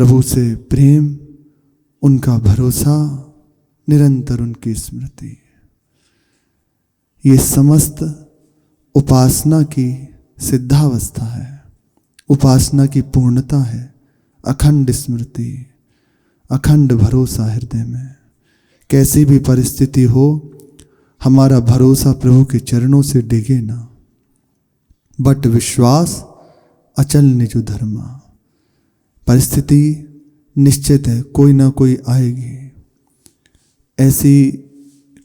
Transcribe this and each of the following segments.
प्रभु से प्रेम, उनका भरोसा, निरंतर उनकी स्मृति, ये समस्त उपासना की सिद्धावस्था है, उपासना की पूर्णता है। अखंड स्मृति, अखंड भरोसा हृदय में। कैसी भी परिस्थिति हो, हमारा भरोसा प्रभु के चरणों से डिगे ना। बट विश्वास अचल निजु धर्मा। परिस्थिति निश्चित है, कोई ना कोई आएगी, ऐसी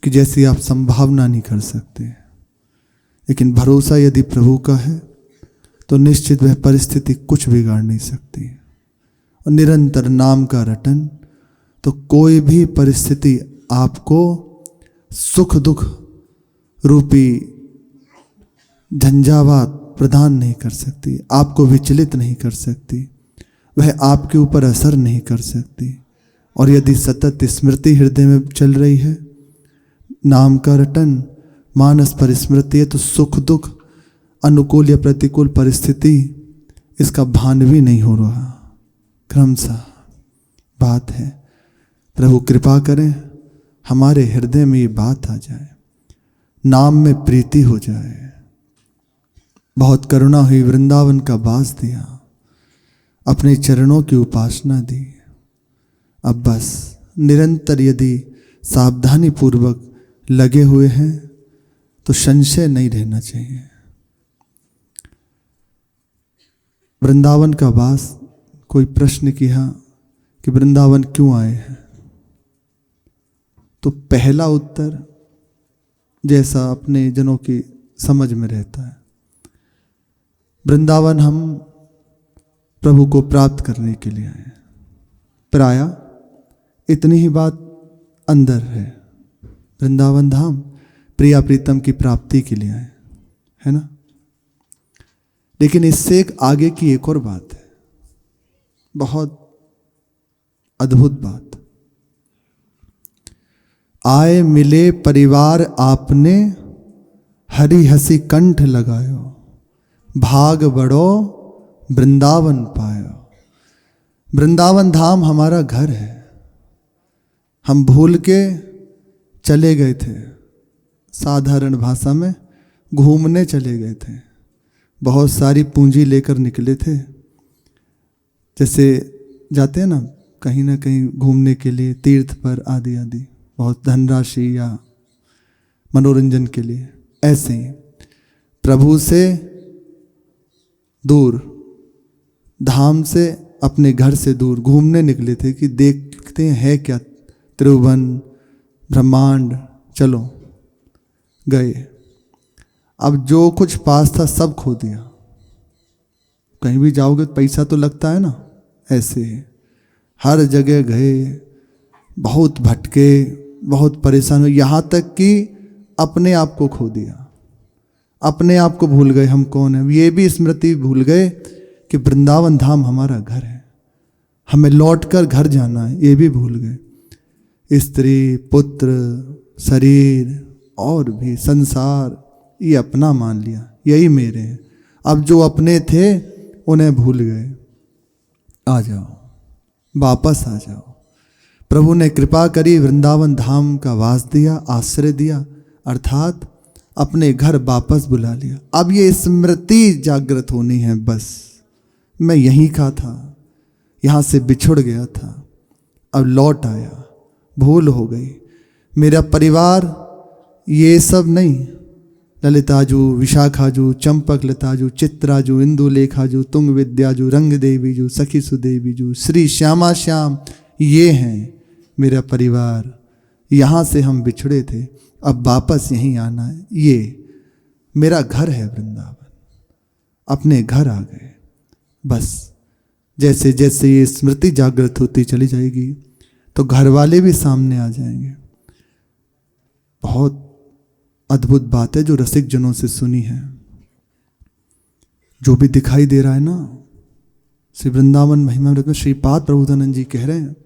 कि जैसी आप संभावना नहीं कर सकते। लेकिन भरोसा यदि प्रभु का है तो निश्चित वह परिस्थिति कुछ बिगाड़ नहीं सकती। और निरंतर नाम का रटन, तो कोई भी परिस्थिति आपको सुख दुख रूपी झंझावात प्रदान नहीं कर सकती, आपको विचलित नहीं कर सकती, वह आपके ऊपर असर नहीं कर सकती। और यदि सतत स्मृति हृदय में चल रही है, नाम का रटन, मानस पर स्मृति है, तो सुख दुख, अनुकूल या प्रतिकूल परिस्थिति, इसका भान भी नहीं हो रहा। क्रमशः बात है। प्रभु कृपा करें हमारे हृदय में ये बात आ जाए, नाम में प्रीति हो जाए। बहुत करुणा हुई, वृंदावन का वास दिया, अपने चरणों की उपासना दी। अब बस निरंतर यदि सावधानी पूर्वक लगे हुए हैं तो संशय नहीं रहना चाहिए। वृंदावन का वास, कोई प्रश्न किया कि वृंदावन क्यों आए हैं, तो पहला उत्तर जैसा अपने जनों की समझ में रहता है, वृंदावन हम प्रभु को प्राप्त करने के लिए आए। प्राय इतनी ही बात अंदर है, वृंदावन धाम प्रिया प्रीतम की प्राप्ति के लिए आए, है ना। लेकिन इससे एक आगे की एक और बात है, बहुत अद्भुत बात। आए मिले परिवार आपने, हरि हसी कंठ लगायो, भाग बड़ो वृंदावन पायो। वृंदावन धाम हमारा घर है। हम भूल के चले गए थे, साधारण भाषा में घूमने चले गए थे, बहुत सारी पूंजी लेकर निकले थे। जैसे जाते हैं ना कहीं ना कहीं घूमने के लिए, तीर्थ पर आदि आदि, बहुत धनराशि या मनोरंजन के लिए, ऐसे ही प्रभु से दूर, धाम से, अपने घर से दूर घूमने निकले थे कि देखते हैं क्या त्रिभुवन ब्रह्मांड, चलो गए। अब जो कुछ पास था सब खो दिया। कहीं भी जाओगे तो पैसा तो लगता है ना, ऐसे हर जगह गए, बहुत भटके, बहुत परेशान हुए, यहाँ तक कि अपने आप को खो दिया, अपने आप को भूल गए हम कौन है। ये भी स्मृति भूल गए कि वृंदावन धाम हमारा घर है, हमें लौटकर घर जाना है, ये भी भूल गए। स्त्री पुत्र शरीर और भी संसार, ये अपना मान लिया, यही मेरे हैं। अब जो अपने थे उन्हें भूल गए। आ जाओ, वापस आ जाओ। प्रभु ने कृपा करी, वृंदावन धाम का वास दिया, आश्रय दिया, अर्थात अपने घर वापस बुला लिया। अब ये स्मृति जागृत होनी है, बस मैं यहीं का था, यहाँ से बिछुड़ गया था, अब लौट आया, भूल हो गई। मेरा परिवार ये सब नहीं, ललिताजू, विशाखाजू, चंपक लताजू, चित्राजू, इंदुलेखाजू, तुंग विद्याजू, रंग देवीजू, सखी सुदेवीजू, श्री श्यामा श्याम, ये हैं मेरा परिवार। यहाँ से हम बिछड़े थे, अब वापस यहीं आना है, ये मेरा घर है वृंदावन। अपने घर आ गए। बस जैसे जैसे ये स्मृति जागृत होती चली जाएगी तो घर वाले भी सामने आ जाएंगे। बहुत अद्भुत बात है जो रसिक जनों से सुनी है। जो भी दिखाई दे रहा है ना, श्री वृंदावन महिमामृत में श्रीपाद प्रभुदानंद जी कह रहे हैं,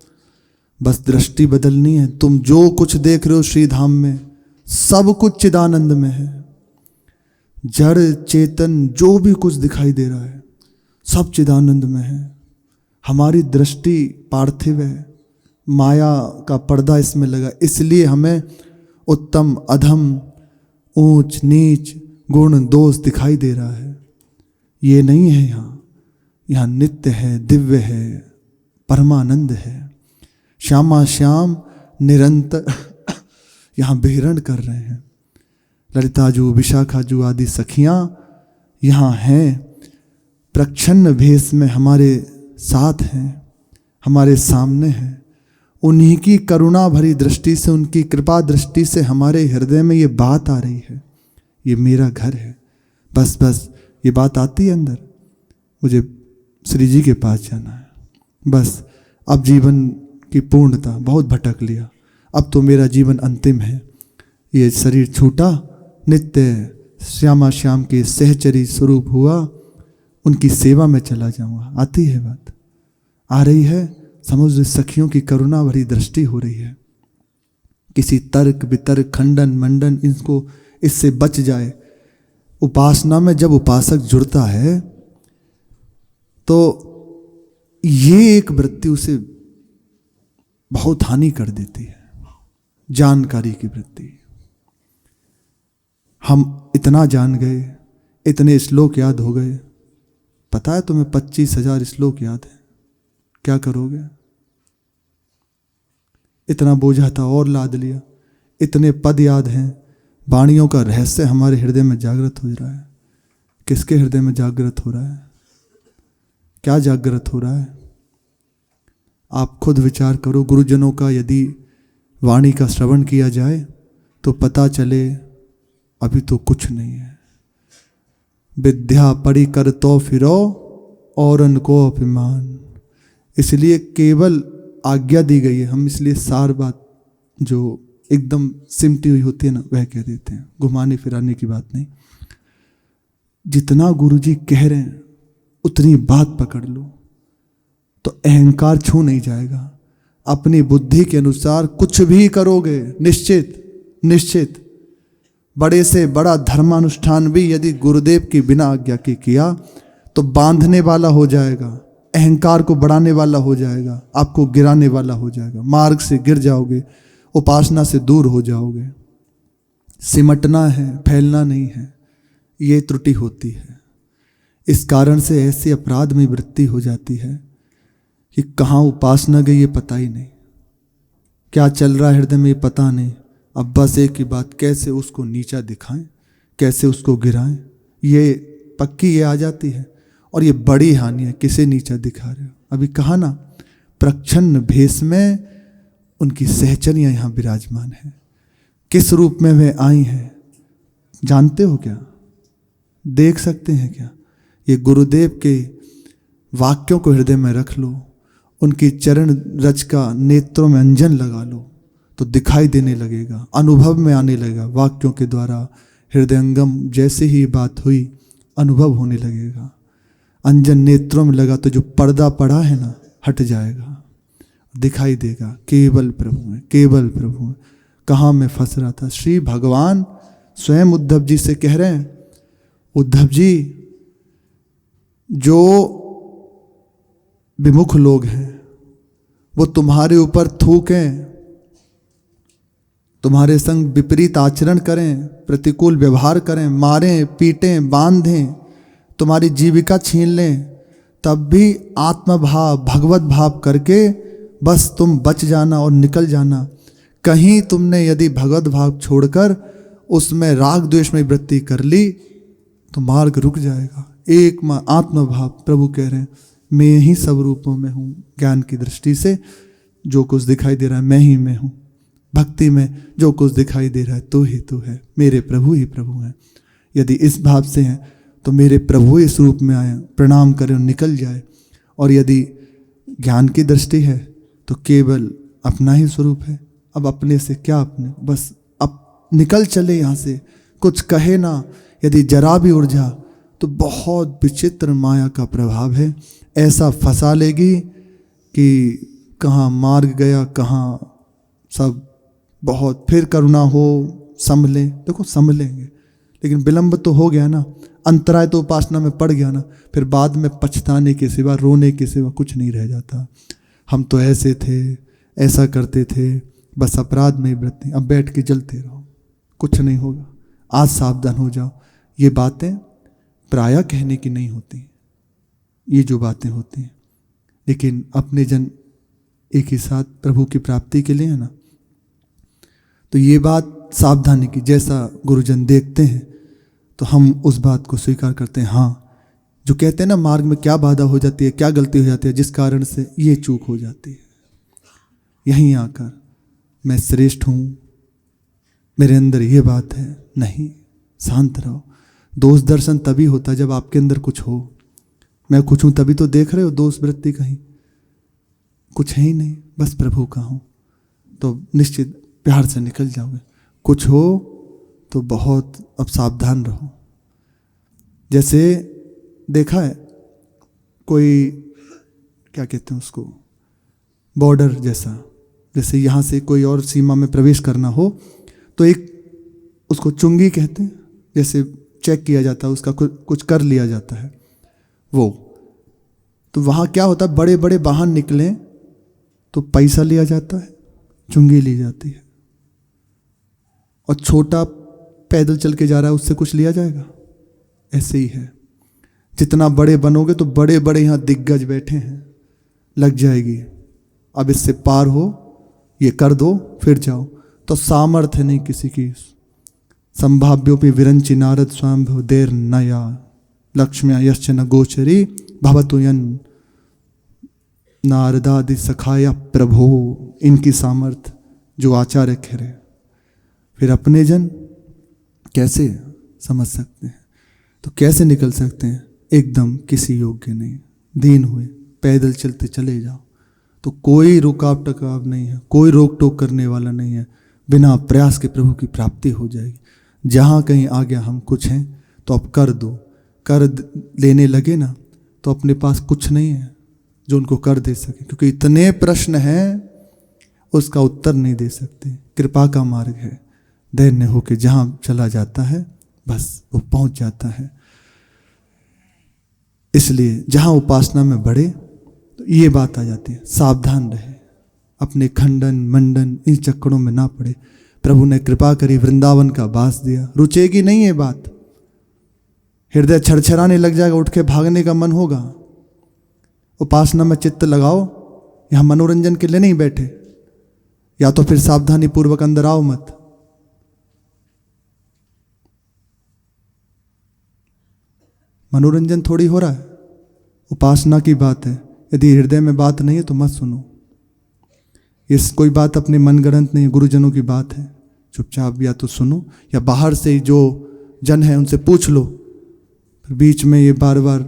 बस दृष्टि बदलनी है। तुम जो कुछ देख रहे हो श्री धाम में, सब कुछ चिदानंद में है। जड़ चेतन जो भी कुछ दिखाई दे रहा है सब चिदानंद में है। हमारी दृष्टि पार्थिव है, माया का पर्दा इसमें लगा, इसलिए हमें उत्तम अधम, ऊंच नीच, गुण दोष दिखाई दे रहा है। ये नहीं है यहाँ नित्य है, दिव्य है, परमानंद है। श्यामा श्याम निरंतर यहाँ विहरण कर रहे हैं। ललिताजू, विशाखाजू आदि सखियाँ यहाँ हैं, प्रच्छन्न भेष में हमारे साथ हैं, हमारे सामने हैं। उन्हीं की करुणा भरी दृष्टि से, उनकी कृपा दृष्टि से हमारे हृदय में ये बात आ रही है, ये मेरा घर है। बस बस ये बात आती है अंदर, मुझे श्री जी के पास जाना है, बस अब जीवन की पूर्णता, बहुत भटक लिया, अब तो मेरा जीवन अंतिम है, ये शरीर छूटा, नित्य श्यामा श्याम के सहचरी स्वरूप हुआ, उनकी सेवा में चला जाऊंगा। आती है बात, आ रही है, समझ सखियों की करुणा भरी दृष्टि हो रही है। किसी तर्क वितर्क, खंडन मंडन, इसको इससे बच जाए। उपासना में जब उपासक जुड़ता है तो ये एक वृत्ति उसे बहुत हानि कर देती है, जानकारी की वृत्ति। हम इतना जान गए, इतने श्लोक याद हो गए, पता है तुम्हें 25,000 श्लोक याद है, क्या करोगे? इतना बोझा था और लाद लिया, इतने पद याद हैं, वाणियों का रहस्य हमारे हृदय में जागृत हो रहा है। किसके हृदय में जागृत हो रहा है? क्या जागृत हो रहा है? आप खुद विचार करो। गुरुजनों का यदि वाणी का श्रवण किया जाए तो पता चले अभी तो कुछ नहीं है। विद्या पढ़ी कर तो फिरो औरन को अभिमान, इसलिए केवल आज्ञा दी गई है। हम इसलिए सार बात जो एकदम सिमटी हुई होती है ना, वह कह देते हैं, घुमाने फिराने की बात नहीं। जितना गुरुजी कह रहे हैं उतनी बात पकड़ लो तो अहंकार छू नहीं जाएगा। अपनी बुद्धि के अनुसार कुछ भी करोगे, निश्चित निश्चित बड़े से बड़ा धर्मानुष्ठान भी यदि गुरुदेव की बिना आज्ञा के किया तो बांधने वाला हो जाएगा, अहंकार को बढ़ाने वाला हो जाएगा, आपको गिराने वाला हो जाएगा, मार्ग से गिर जाओगे, उपासना से दूर हो जाओगे। सिमटना है, फैलना नहीं है, ये त्रुटि होती है। इस कारण से ऐसी अपराध में वृत्ति हो जाती है कि कहाँ उपासना गई ये पता ही नहीं, क्या चल रहा है हृदय में ये पता नहीं। अब बस एक ही बात, कैसे उसको नीचा दिखाएं, कैसे उसको गिराएं, ये पक्की ये आ जाती है। और ये बड़ी हानि है, किसे नीचा दिखा रहे हो। अभी कहा ना, प्रच्छन्न भेष में उनकी सहचरियां यहाँ विराजमान है। किस रूप में वे आई हैं जानते हो क्या? देख सकते हैं क्या? ये गुरुदेव के वाक्यों को हृदय में रख लो, उनकी चरण रज का नेत्रों में अंजन लगा लो तो दिखाई देने लगेगा, अनुभव में आने लगेगा। वाक्यों के द्वारा हृदयंगम जैसे ही बात हुई अनुभव होने लगेगा। अंजन नेत्रों में लगा तो जो पर्दा पड़ा है ना, हट जाएगा, दिखाई देगा केवल प्रभु है, केवल प्रभु है। कहाँ मैं फंस रहा था। श्री भगवान स्वयं उद्धव जी से कह रहे हैं, उद्धव जी जो विमुख लोग हैं वो तुम्हारे ऊपर थूकें, तुम्हारे संग विपरीत आचरण करें, प्रतिकूल व्यवहार करें, मारें पीटें बांधें, तुम्हारी जीविका छीन लें, तब भी आत्मभाव भगवत भाव करके बस तुम बच जाना और निकल जाना। कहीं तुमने यदि भगवत भाव छोड़कर उसमें राग द्वेष में वृत्ति कर ली तो मार्ग रुक जाएगा। एक आत्मभाव, प्रभु कह रहे हैं मैं ही सब रूपों में हूँ। ज्ञान की दृष्टि से जो कुछ दिखाई दे रहा है मैं ही मैं हूँ। भक्ति में जो कुछ दिखाई दे रहा है तू ही तू है, मेरे प्रभु ही प्रभु हैं। यदि इस भाव से हैं तो मेरे प्रभु इस रूप में आए, प्रणाम करें और निकल जाए। और यदि ज्ञान की दृष्टि है तो केवल अपना ही स्वरूप है। अब अपने से क्या, अपने बस अब निकल चले यहाँ से, कुछ कहे ना। यदि जरा भी उड़ जा तो बहुत विचित्र माया का प्रभाव है, ऐसा फंसा लेगी कि कहाँ मार्ग गया, कहाँ सब बहुत। फिर करुणा हो संभलें, देखो संभलेंगे, लेकिन विलंब तो हो गया ना। अंतराय तो उपासना में पड़ गया ना, फिर बाद में पछताने के सिवा, रोने के सिवा कुछ नहीं रह जाता। हम तो ऐसे थे, ऐसा करते थे, बस अपराध में ही वृत्ति, अब बैठ के जलते रहो, कुछ नहीं होगा। आज सावधान हो जाओ। ये बातें प्रायः कहने की नहीं होती, ये जो बातें होती हैं, लेकिन अपने जन एक ही साथ प्रभु की प्राप्ति के लिए है ना, तो ये बात सावधानी की, जैसा गुरुजन देखते हैं तो हम उस बात को स्वीकार करते हैं। हाँ, जो कहते हैं ना मार्ग में क्या बाधा हो जाती है, क्या गलती हो जाती है, जिस कारण से ये चूक हो जाती है, यहीं आकर मैं श्रेष्ठ हूँ, मेरे अंदर ये बात है, नहीं, शांत रहो। दोष दर्शन तभी होता जब आपके अंदर कुछ हो। मैं कुछ हूँ तभी तो देख रहे हो दोष वृत्ति, कहीं कुछ है ही नहीं, बस प्रभु का हूँ, तो निश्चित प्यार से निकल जाओगे। कुछ हो तो बहुत अब सावधान रहो। जैसे देखा है कोई, क्या कहते हैं उसको, बॉर्डर जैसा, जैसे यहाँ से कोई और सीमा में प्रवेश करना हो तो एक उसको चुंगी कहते हैं, जैसे चेक किया जाता है, उसका कुछ कर लिया जाता है वो। तो वहाँ क्या होता है, बड़े बड़े वाहन निकले तो पैसा लिया जाता है, चुंगी ली जाती है, और छोटा पैदल चल के जा रहा है उससे कुछ लिया जाएगा? ऐसे ही है, जितना बड़े बनोगे तो बड़े बड़े यहाँ दिग्गज बैठे हैं, लग जाएगी, अब इससे पार हो, ये कर दो फिर जाओ, तो सामर्थ्य नहीं किसी की। संभाव्योपि विरंचि नारद स्वाम्भो देर नया लक्ष्म्या यश्च न गोचरी भवतु यन नारदादि सखाया प्रभो। इनकी सामर्थ्य जो आचार्य कह रहे, फिर अपने जन कैसे समझ सकते हैं? तो कैसे निकल सकते हैं? एकदम किसी योग्य नहीं, दीन हुए पैदल चलते चले जाओ, तो कोई रुकाव टकाव नहीं है, कोई रोक टोक करने वाला नहीं है, बिना प्रयास के प्रभु की प्राप्ति हो जाएगी। जहाँ कहीं आ गया हम कुछ हैं तो अब कर दो, कर लेने लगे ना तो अपने पास कुछ नहीं है जो उनको कर दे सके, क्योंकि इतने प्रश्न हैं उसका उत्तर नहीं दे सकते। कृपा का मार्ग है, दैन्य होके जहाँ चला जाता है बस वो पहुँच जाता है। इसलिए जहाँ उपासना में बढ़े तो ये बात आ जाती है, सावधान रहे, अपने खंडन मंडन इन चक्करों में ना पड़े। प्रभु ने कृपा करी, वृंदावन का वास दिया, रुचेगी नहीं ये बात, हृदय छरछराने लग जाएगा, उठ के भागने का मन होगा। उपासना में चित्त लगाओ, यहाँ मनोरंजन के लिए नहीं बैठे, या तो फिर सावधानी पूर्वक अंदर आओ मत। मनोरंजन थोड़ी हो रहा है, उपासना की बात है। यदि हृदय में बात नहीं है तो मत सुनो, इस कोई बात अपने मनगढ़ंत नहीं है, गुरुजनों की बात है, चुपचाप या तो सुनो या बाहर से जो जन है उनसे पूछ लो। फिर बीच में ये बार बार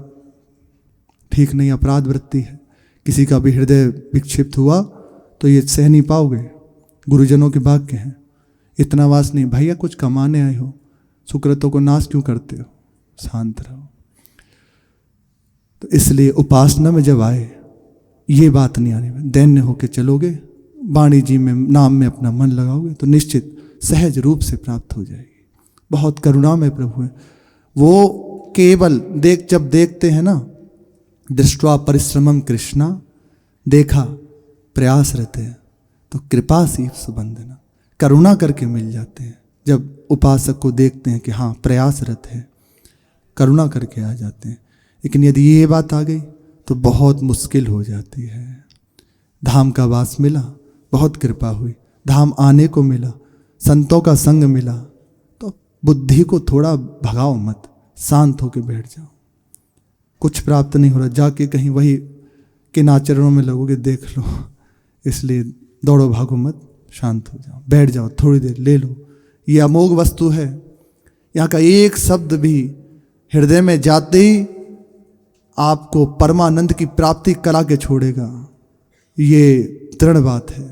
ठीक नहीं, अपराध वृत्ति है। किसी का भी हृदय विक्षिप्त हुआ तो ये सह नहीं पाओगे। गुरुजनों के वाक्य हैं, इतना वास नहीं भैया, कुछ कमाने आए हो, सुकृतों को नाश क्यों करते हो, शांत रहो। तो इसलिए उपासना में जब आए ये बात नहीं आने में, दैन्य होके चलोगे, वाणी जी में नाम में अपना मन लगाओगे तो निश्चित सहज रूप से प्राप्त हो जाएगी। बहुत करुणा में प्रभु है वो, केवल जब देखते हैं ना, दृष्ट्वा परिश्रमम कृष्णा, देखा प्रयास रहते हैं तो कृपा सी सुबंधना, करुणा करके मिल जाते हैं। जब उपासक को देखते हैं कि हाँ प्रयासरत है, करुणा करके आ जाते हैं। लेकिन यदि ये बात आ गई तो बहुत मुश्किल हो जाती है। धाम का वास मिला, बहुत कृपा हुई, धाम आने को मिला, संतों का संग मिला, तो बुद्धि को थोड़ा भगाओ मत, शांत होकर बैठ जाओ। कुछ प्राप्त नहीं हो रहा, जाके कहीं वही किन आचरणों में लगोगे देख लो। इसलिए दौड़ो भागो मत, शांत हो जाओ, बैठ जाओ, थोड़ी देर ले लो। ये अमोघ वस्तु है, यहाँ का एक शब्द भी हृदय में जाते ही आपको परमानंद की प्राप्ति करा के छोड़ेगा। ये दृढ़ बात है।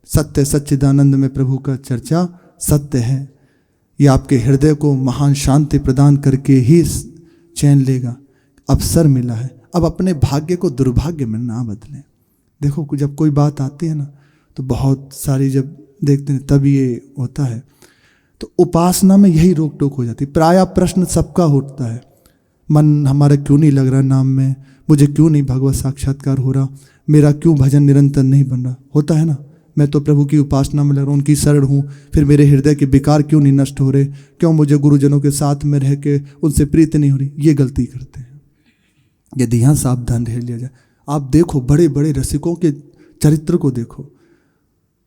सत्य सच्चिदानंद में प्रभु का चर्चा सत्य है। ये आपके हृदय को महान शांति प्रदान करके ही चैन लेगा। अवसर मिला है, अब अपने भाग्य को दुर्भाग्य में ना बदलें। देखो जब कोई बात आती है ना तो बहुत सारी जब देखते हैं तब ये होता है। तो उपासना में यही रोक टोक हो जाती है। प्रायः प्रश्न सबका उठता है, मन हमारा क्यों नहीं लग रहा नाम में, मुझे क्यों नहीं भगवत साक्षात्कार हो रहा, मेरा क्यों भजन निरंतर नहीं बन रहा। होता है ना, मैं तो प्रभु की उपासना में लग रहा हूँ, उनकी शरण हूँ, फिर मेरे हृदय के विकार क्यों नहीं नष्ट हो रहे, क्यों मुझे गुरुजनों के साथ में रह के उनसे प्रीति नहीं हो रही। ये गलती करते हैं। यदि यहाँ सावधान रह लिया जाए, आप देखो बड़े बड़े रसिकों के चरित्र को देखो,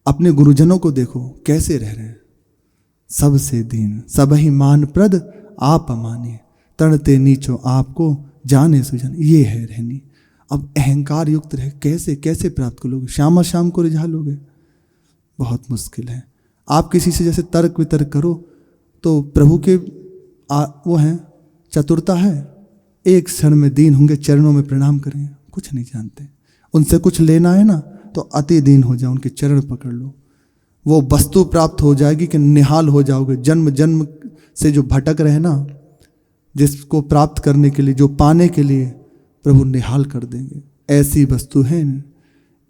अपने गुरुजनों को देखो कैसे रह रहे हैं। सबसे दीन सब ही मानप्रद आप अमानिए, तड़ते नीचो आपको जाने सुजान। ये है रहनी। अब अहंकार युक्त रहे कैसे कैसे प्राप्त करोगे, श्यामा शाम को रिझा लोगे, बहुत मुश्किल है। आप किसी से जैसे तर्क वितर्क करो तो प्रभु के वो हैं, चतुरता है, एक क्षण में दीन होंगे, चरणों में प्रणाम करेंगे, कुछ नहीं जानते। उनसे कुछ लेना है ना तो अति दीन हो जाओ, उनके चरण पकड़ लो, वो वस्तु प्राप्त हो जाएगी कि निहाल हो जाओगे। जन्म जन्म से जो भटक रहे ना, जिसको प्राप्त करने के लिए, जो पाने के लिए, प्रभु निहाल कर देंगे। ऐसी वस्तु है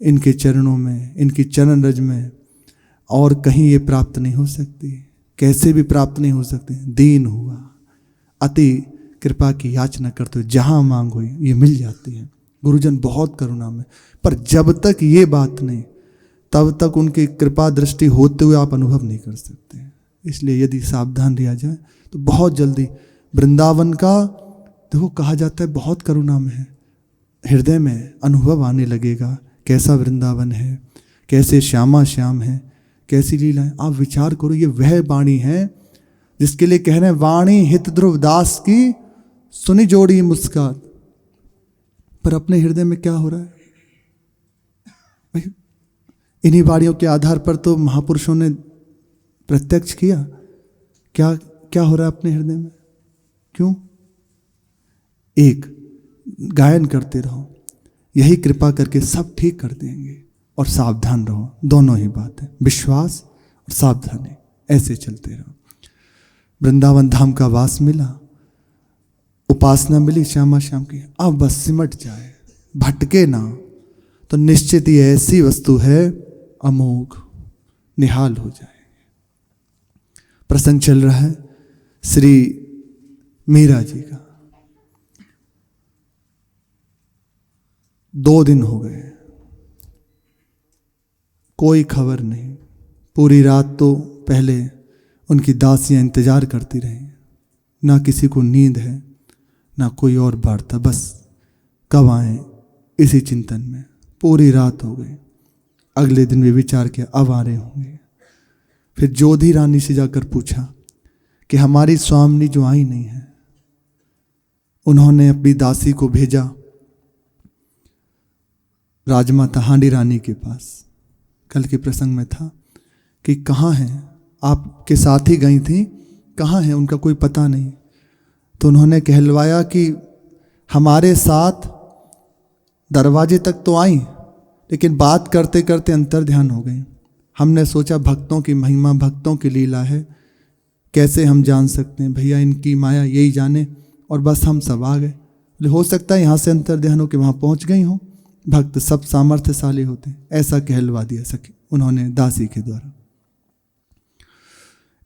इनके चरणों में, इनकी चरण रज में, और कहीं ये प्राप्त नहीं हो सकती, कैसे भी प्राप्त नहीं हो सकती। दीन हुआ, अति कृपा की याचना करते हो, जहाँ मांग हुई ये मिल जाती है। गुरुजन बहुत करुणा में, पर जब तक ये बात नहीं, तब तक उनकी कृपा दृष्टि होते हुए आप अनुभव नहीं कर सकते। इसलिए यदि सावधान रहा जाए तो बहुत जल्दी वृंदावन का, देखो कहा जाता है बहुत करुणा में है, हृदय में अनुभव आने लगेगा कैसा वृंदावन है, कैसे श्यामा श्याम है, कैसी लीला है। आप विचार करो, ये वह वाणी है जिसके लिए कह रहे हैं, वाणी हित ध्रुव दास की सुनी जोड़ी मुस्कान। पर अपने हृदय में क्या हो रहा है भाई? इन्हीं वाणियों के आधार पर तो महापुरुषों ने प्रत्यक्ष किया। क्या क्या हो रहा है अपने हृदय में? क्यों? एक, गायन करते रहो, यही कृपा करके सब ठीक कर देंगे। और सावधान रहो, दोनों ही बात है, विश्वास और सावधानी, ऐसे चलते रहो। वृंदावन धाम का वास मिला, उपासना मिली श्यामा श्याम की, अब बस सिमट जाए, भटके ना, तो निश्चित ही ऐसी वस्तु है अमोघ, निहाल हो जाएंगे। प्रसंग चल रहा है श्री मीरा जी का। 2 दिन हो गए, कोई खबर नहीं। पूरी रात तो पहले उनकी दासियां इंतजार करती रही, ना किसी को नींद है ना कोई और वार्ता, बस कब आए इसी चिंतन में पूरी रात हो गई। अगले दिन भी विचार किया अब आ रहे होंगे। फिर जोधी रानी से जाकर पूछा कि हमारी स्वामिनी जो आई नहीं है, उन्होंने अपनी दासी को भेजा राजमाता हांडी रानी के पास। कल के प्रसंग में था कि कहाँ हैं, आपके साथ ही गई थी, कहाँ हैं, उनका कोई पता नहीं। तो उन्होंने कहलवाया कि हमारे साथ दरवाजे तक तो आई, लेकिन बात करते करते अंतर ध्यान हो गई। हमने सोचा भक्तों की महिमा, भक्तों की लीला है, कैसे हम जान सकते हैं, भैया इनकी माया यही जाने, और बस हम सब आ गए। हो सकता है यहाँ से अंतर ध्यान हो के वहाँ पहुँच गई हों, भक्त सब सामर्थ्यशाली होते हैं, ऐसा कहलवा दिया सके उन्होंने दासी के द्वारा।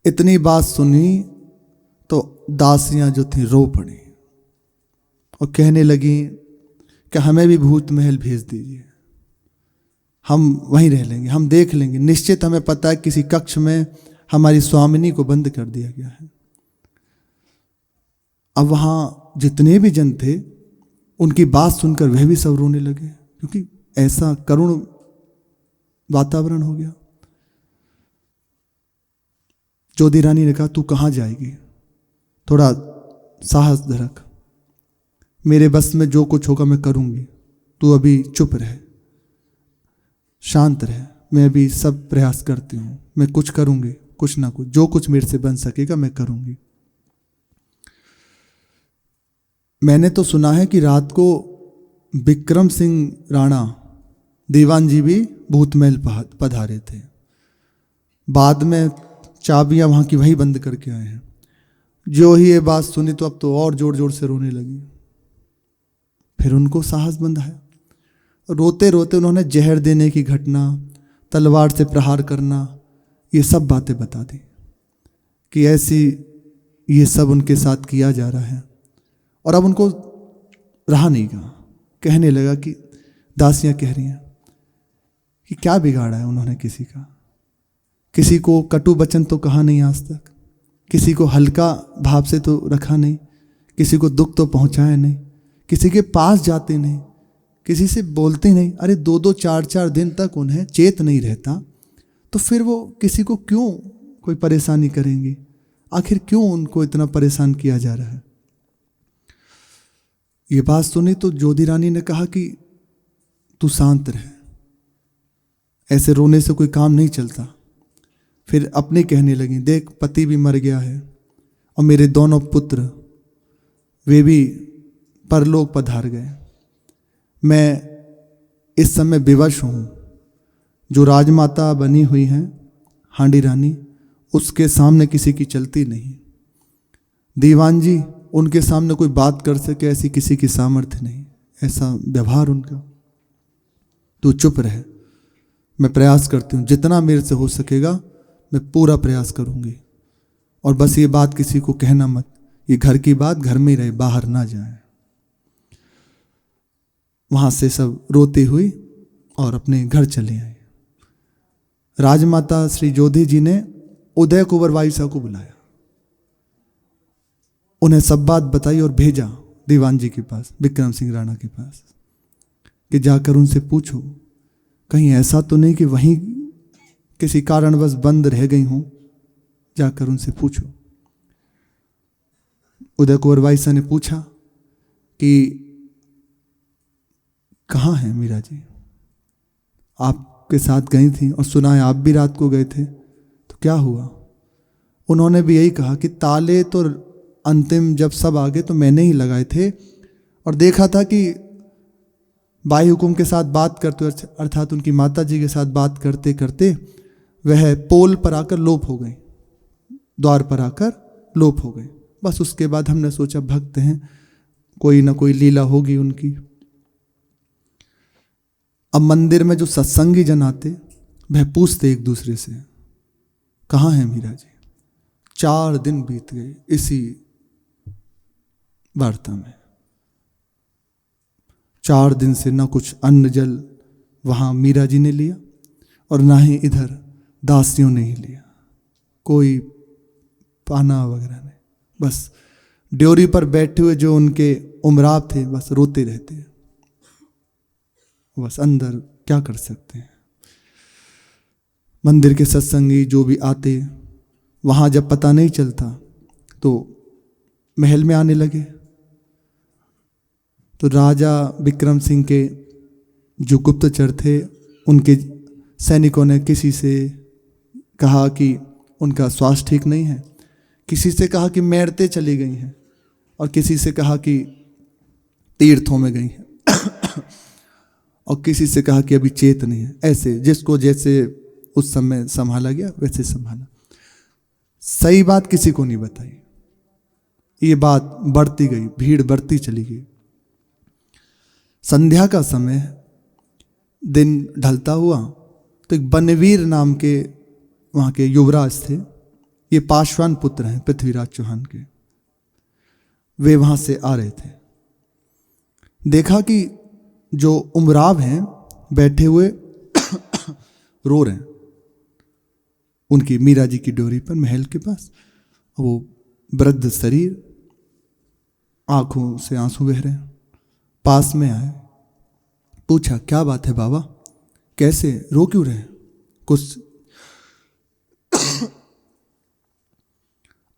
इतनी बात सुनी तो दासियां जो थी रो पड़ी और कहने लगी कि हमें भी भूत महल भेज दीजिए, हम वहीं रह लेंगे, हम देख लेंगे, निश्चित हमें पता है किसी कक्ष में हमारी स्वामिनी को बंद कर दिया गया है। अब वहां जितने भी जन थे उनकी बात सुनकर वह भी सब रोने लगे, क्योंकि ऐसा करुण वातावरण हो गया। जोधी रानी ने कहा तू कहाँ जाएगी, थोड़ा साहस धरक, मेरे बस में जो कुछ होगा मैं करूंगी, तू अभी चुप रह, शांत रह, मैं अभी सब प्रयास करती हूँ, मैं कुछ करूंगी, कुछ ना कुछ, जो कुछ मेरे से बन सकेगा मैं करूंगी। मैंने तो सुना है कि रात को विक्रम सिंह राणा दीवान जी भी भूतमहल पधारे थे, बाद में चाबियां वहां की वही बंद करके आए हैं। जो ही ये बात सुनी तो अब तो और जोर जोर से रोने लगी। फिर उनको साहस बंधाया, रोते रोते उन्होंने जहर देने की घटना, तलवार से प्रहार करना, ये सब बातें बता दी कि ऐसी ये सब उनके साथ किया जा रहा है। और अब उनको रहा नहीं गया, कहने लगा कि दासियां कह रही हैं कि क्या बिगाड़ा है उन्होंने किसी का, किसी को कटु वचन तो कहा नहीं आज तक, किसी को हल्का भाव से तो रखा नहीं, किसी को दुख तो पहुंचाया नहीं, किसी के पास जाते नहीं, किसी से बोलते नहीं। अरे 2-2 4-4 दिन तक उन्हें चेत नहीं रहता, तो फिर वो किसी को क्यों कोई परेशानी करेंगे? आखिर क्यों उनको इतना परेशान किया जा रहा है? ये बात सुनी तो जोधी रानी ने कहा कि तू शांत रह, ऐसे रोने से कोई काम नहीं चलता। फिर अपने कहने लगी, देख पति भी मर गया है और मेरे दोनों पुत्र वे भी परलोक पधार गए। मैं इस समय विवश हूँ। जो राजमाता बनी हुई हैं हांडी रानी, उसके सामने किसी की चलती नहीं। दीवान जी उनके सामने कोई बात कर सके ऐसी किसी की सामर्थ्य नहीं, ऐसा व्यवहार उनका। तू चुप रहे, मैं प्रयास करती हूँ, जितना मेरे से हो सकेगा मैं पूरा प्रयास करूँगी। और बस ये बात किसी को कहना मत, ये घर की बात घर में ही रहे, बाहर ना जाए। वहाँ से सब रोती हुई और अपने घर चले आए। राजमाता श्री जोधी जी ने उदय कुंवर बाई साहब को बुलाया, उन्हें सब बात बताई और भेजा दीवान जी के पास, विक्रम सिंह राणा के पास, कि जाकर उनसे पूछो कहीं ऐसा तो नहीं कि वहीं किसी कारणवश बंद रह गई हूं, जाकर उनसे पूछो। उदय कुंवर बाई साहब ने पूछा कि कहाँ हैं मीरा जी? आपके साथ गई थी और सुना है आप भी रात को गए थे, तो क्या हुआ? उन्होंने भी यही कहा कि ताले तो अंतिम जब सब आ गए तो मैंने ही लगाए थे, और देखा था कि बाई हुकुम के साथ बात करते, अर्थात उनकी माता जी के साथ बात करते करते वह पोल पर आकर लोप हो गई, द्वार पर आकर लोप हो गई। बस उसके बाद हमने सोचा भक्त हैं, कोई ना कोई लीला होगी उनकी। अब मंदिर में जो सत्संगी जन आते वह पूछते एक दूसरे से, कहाँ है मीरा जी? 4 दिन बीत गए इसी वार्ता में। 4 दिन से न कुछ अन्न जल वहाँ मीरा जी ने लिया और ना ही इधर दासियों ने ही लिया, कोई पाना वगैरह नहीं। बस ड्योरी पर बैठे हुए जो उनके उमराव थे बस रोते रहते, बस अंदर क्या कर सकते हैं। मंदिर के सत्संगी जो भी आते वहाँ जब पता नहीं चलता तो महल में आने लगे। तो राजा विक्रम सिंह के जो गुप्तचर थे उनके सैनिकों ने किसी से कहा कि उनका स्वास्थ्य ठीक नहीं है, किसी से कहा कि मैरते चली गई हैं, और किसी से कहा कि तीर्थों में गई हैं और किसी से कहा कि अभी चेत नहीं है। ऐसे जिसको जैसे उस समय संभाला गया वैसे संभाला। सही बात किसी को नहीं बताई। ये बात बढ़ती गई, भीड़ बढ़ती चली गई। संध्या का समय, दिन ढलता हुआ तो एक बनवीर नाम के वहाँ के युवराज थे, ये पाशवान पुत्र हैं पृथ्वीराज चौहान के। वे वहाँ से आ रहे थे, देखा कि जो उमराव हैं बैठे हुए रो रहे हैं उनकी मीरा जी की डोरी पर महल के पास। वो वृद्ध शरीर, आंखों से आंसू बह रहे हैं। पास में आए, पूछा क्या बात है बाबा, कैसे रो क्यों रहे? कुछ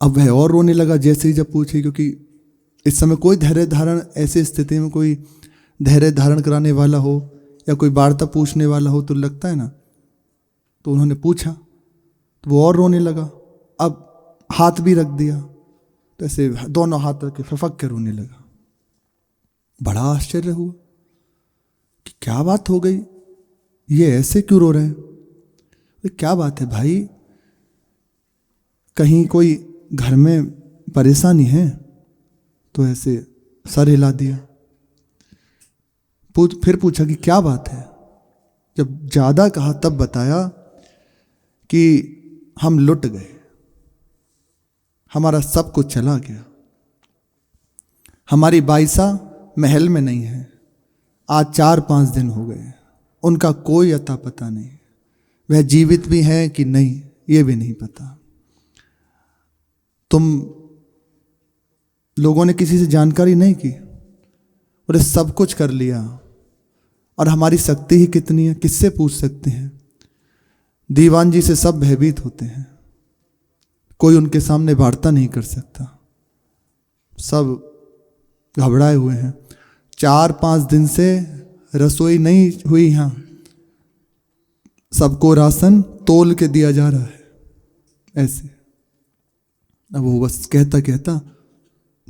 अब वह और रोने लगा जैसे ही जब पूछे, क्योंकि इस समय कोई धैर्य धारण, ऐसी स्थिति में कोई धैर्य धारण कराने वाला हो या कोई वार्ता पूछने वाला हो तो लगता है ना। तो उन्होंने पूछा तो वो और रोने लगा। अब हाथ भी रख दिया तो ऐसे दोनों हाथ रख के फफक के रोने लगा। बड़ा आश्चर्य हुआ कि क्या बात हो गई, ये ऐसे क्यों रो रहे हैं? क्या बात है भाई, कहीं कोई घर में परेशानी है? तो ऐसे सर हिला दिया। फिर पूछा कि क्या बात है? जब ज्यादा कहा तब बताया कि हम लुट गए, हमारा सब कुछ चला गया, हमारी बाईसा महल में नहीं है, आज 4-5 दिन हो गए, उनका कोई अता पता नहीं। वह जीवित भी हैं कि नहीं ये भी नहीं पता। तुम लोगों ने किसी से जानकारी नहीं की और सब कुछ कर लिया, और हमारी शक्ति ही कितनी है, किससे पूछ सकते हैं। दीवान जी से सब भयभीत होते हैं, कोई उनके सामने वार्ता नहीं कर सकता, सब घबराए हुए हैं। 4-5 दिन से रसोई नहीं हुई यहाँ, सबको राशन तोल के दिया जा रहा है ऐसे। अब वो बस कहता कहता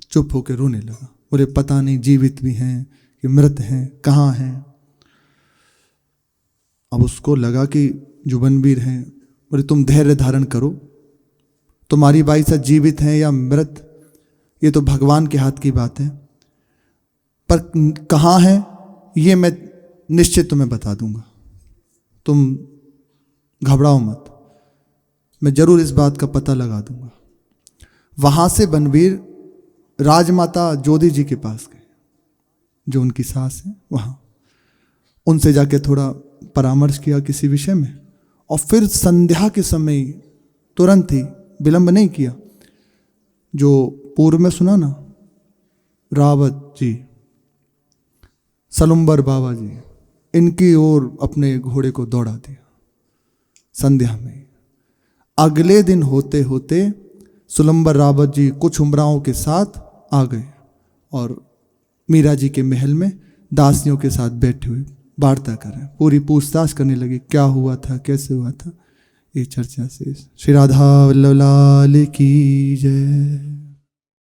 चुप होकर रोने लगा, बोले पता नहीं जीवित भी हैं कि मृत हैं, कहाँ हैं। अब उसको लगा कि जो बनवीर हैं, बोले तुम धैर्य धारण करो, तुम्हारी बाईसा जीवित हैं या मृत ये तो भगवान के हाथ की बात है, पर कहाँ हैं ये मैं निश्चित तुम्हें बता दूंगा, तुम घबराओ मत, मैं जरूर इस बात का पता लगा दूंगा। वहां से बनवीर राजमाता जोधी जी के पास गए, जो उनकी सास है, वहां उनसे जाके थोड़ा परामर्श किया किसी विषय में, और फिर संध्या के समय तुरंत ही विलंब नहीं किया, जो पूर्व में सुना ना, रावत जी, सलुम्बर बाबा जी, इनकी ओर अपने घोड़े को दौड़ा दिया संध्या में। अगले दिन होते होते सुलंबर रावत जी कुछ उमराओं के साथ आ गए और मीरा जी के महल में दासियों के साथ बैठे हुए वार्ता कर रहे हैं, पूरी पूछताछ करने लगे, क्या हुआ था, कैसे हुआ था। ये चर्चा से श्री राधा वल्लभ लाल की जय।